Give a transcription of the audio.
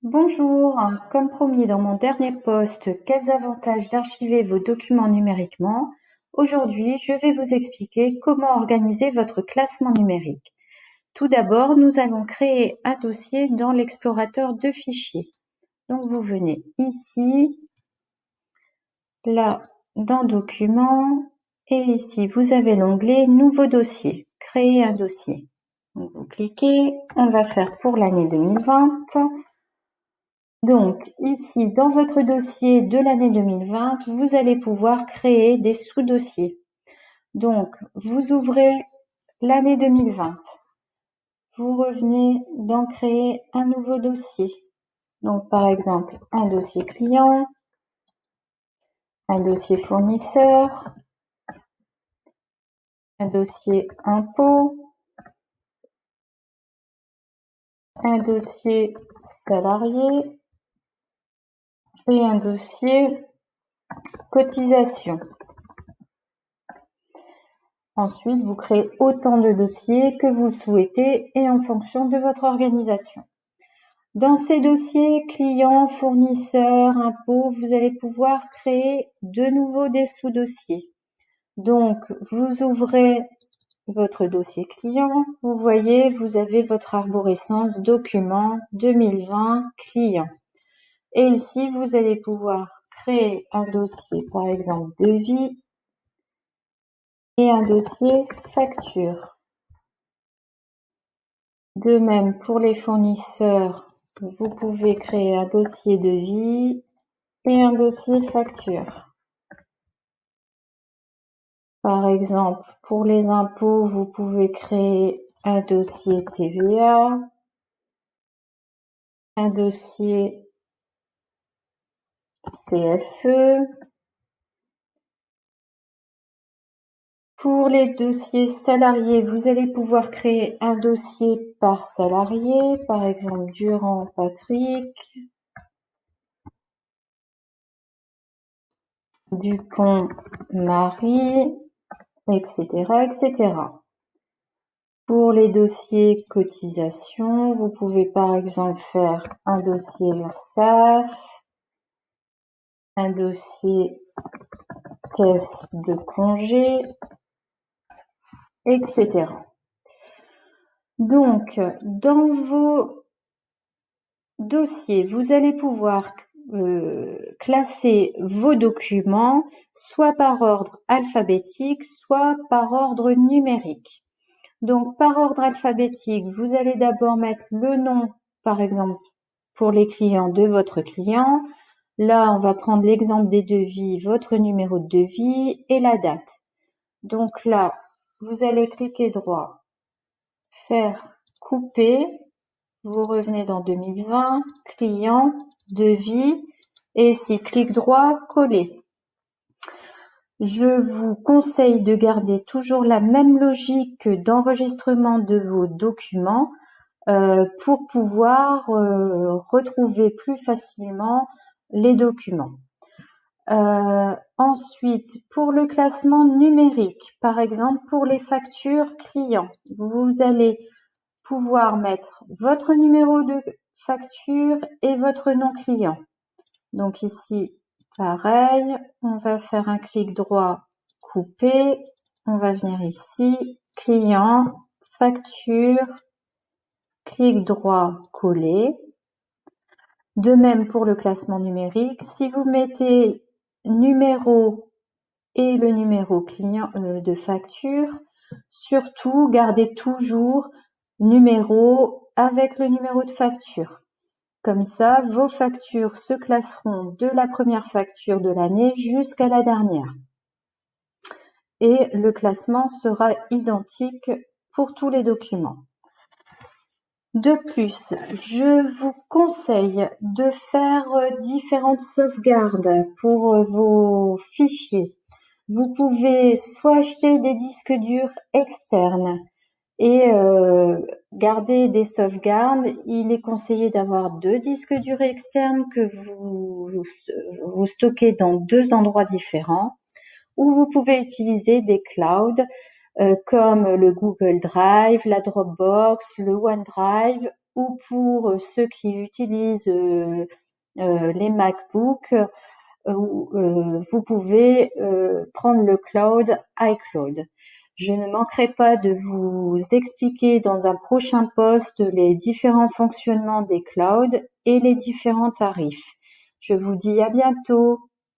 Bonjour, comme promis dans mon dernier post, quels avantages d'archiver vos documents numériquement? Aujourd'hui, je vais vous expliquer comment organiser votre classement numérique. Tout d'abord, nous allons créer un dossier dans l'explorateur de fichiers. Donc, vous venez ici, là, dans Documents, et ici, vous avez l'onglet Nouveau dossier, Créer un dossier. Donc, vous cliquez, on va faire pour l'année 2020. Donc, ici, dans votre dossier de l'année 2020, vous allez pouvoir créer des sous-dossiers. Donc, vous ouvrez l'année 2020. Vous revenez dans créer un nouveau dossier. Donc, par exemple, un dossier client, un dossier fournisseur, un dossier impôt, un dossier salarié et un dossier cotisation. Ensuite, vous créez autant de dossiers que vous le souhaitez et en fonction de votre organisation. Dans ces dossiers clients, fournisseurs, impôts, vous allez pouvoir créer de nouveau des sous-dossiers. Donc, vous ouvrez votre dossier client. Vous voyez, vous avez votre arborescence document 2020 client. Et ici, vous allez pouvoir créer un dossier, par exemple, devis et un dossier facture. De même, pour les fournisseurs, vous pouvez créer un dossier devis et un dossier facture. Par exemple, pour les impôts, vous pouvez créer un dossier TVA, un dossier CFE. Pour les dossiers salariés, vous allez pouvoir créer un dossier par salarié, par exemple Durand Patrick, Dupont Marie, etc., etc. Pour les dossiers cotisation, vous pouvez par exemple faire un dossier URSSAF, un dossier caisse de congé, etc. Donc, dans vos dossiers, vous allez pouvoir classer vos documents soit par ordre alphabétique, soit par ordre numérique. Donc, par ordre alphabétique, vous allez d'abord mettre le nom, par exemple, pour les clients de votre client. Là, on va prendre l'exemple des devis, votre numéro de devis et la date. Donc là, vous allez cliquer droit, faire couper, vous revenez dans 2020, client, devis, et ici, clic droit, coller. Je vous conseille de garder toujours la même logique d'enregistrement de vos documents pour pouvoir retrouver plus facilement les documents. Ensuite, pour le classement numérique, par exemple pour les factures clients, vous allez pouvoir mettre votre numéro de facture et votre nom client. Donc ici, pareil, on va faire un clic droit, couper, on va venir ici, client, facture, clic droit, coller. De même pour le classement numérique, si vous mettez numéro et le numéro client de facture, surtout gardez toujours numéro avec le numéro de facture. Comme ça, vos factures se classeront de la première facture de l'année jusqu'à la dernière. Et le classement sera identique pour tous les documents. De plus, je vous conseille de faire différentes sauvegardes pour vos fichiers. Vous pouvez soit acheter des disques durs externes et garder des sauvegardes. Il est conseillé d'avoir 2 disques durs externes que vous stockez dans 2 endroits différents. Ou vous pouvez utiliser des clouds comme le Google Drive, la Dropbox, le OneDrive ou pour ceux qui utilisent les MacBooks, vous pouvez prendre le cloud iCloud. Je ne manquerai pas de vous expliquer dans un prochain post les différents fonctionnements des clouds et les différents tarifs. Je vous dis à bientôt.